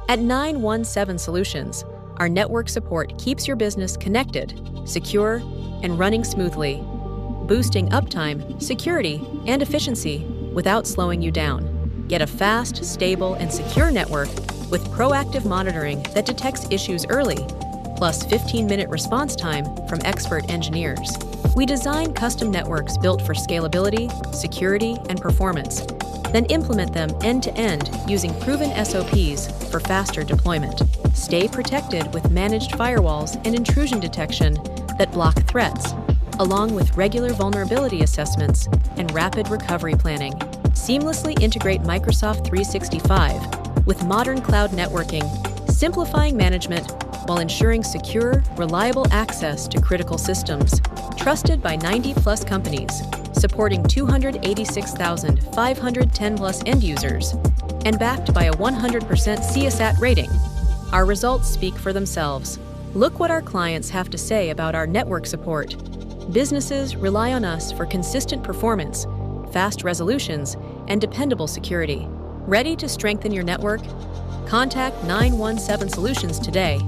At 917 Solutions, our network support keeps your business connected, secure, and running smoothly, boosting uptime, security, and efficiency without slowing you down. Get a fast, stable, and secure network with proactive monitoring that detects issues early, plus 15-minute response time from expert engineers. We design custom networks built for scalability, security, and performance, then implement them end-to-end using proven SOPs for faster deployment. Stay protected with managed firewalls and intrusion detection that block threats, along with regular vulnerability assessments and rapid recovery planning. Seamlessly integrate Microsoft 365 with modern cloud networking, simplifying management while ensuring secure, reliable access to critical systems. Trusted by 90-plus companies, supporting 286,510-plus end users, and backed by a 100% CSAT rating. Our results speak for themselves. Look what our clients have to say about our network support. Businesses rely on us for consistent performance, fast resolutions, and dependable security. Ready to strengthen your network? Contact 917 Solutions today